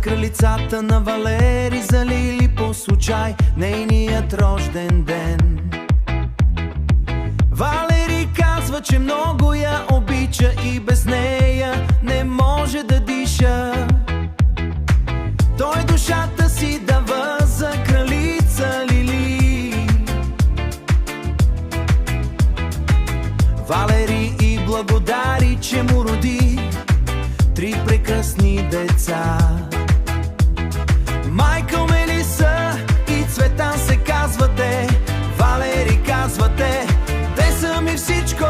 кралицата на Валери залили по случай нейният рожден ден. Валери казва, че много я обича и без нея не може да диша. Той душата си дава за кралица Лили. Валери и благодари, че му роди 3 прекрасни деца. Майкъл, Мелиса и Цветан се казвате. Валери казвате, те са ми всичко.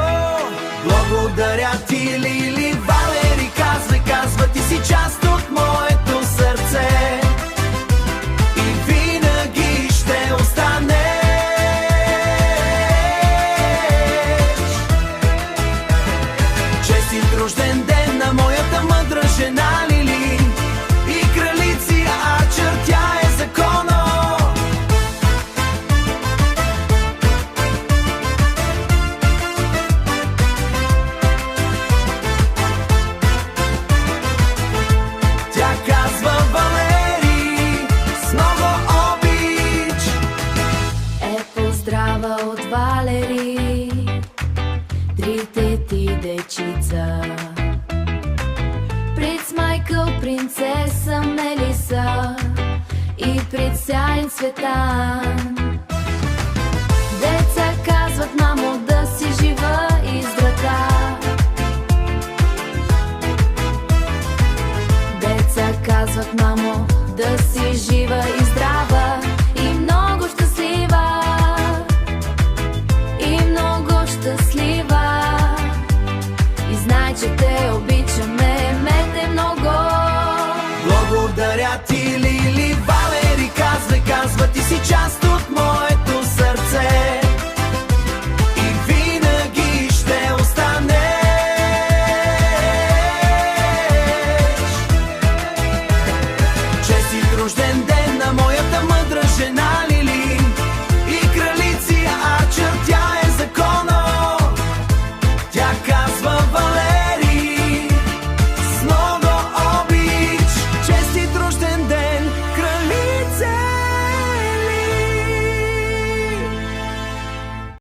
Благодаря ти, Лили. Валери казва, ти си част от моето сърце и винаги ще останеш. Честит рожден ден на моята мъдра жена Лили. И кралици Ачър, тя е законно. Тя казва, Валери, с много обич. Поздрава от Валери, 3 ти дечица. Принц Майкъл, принцеса Мелиса и принц Цветан. Деца казват, мама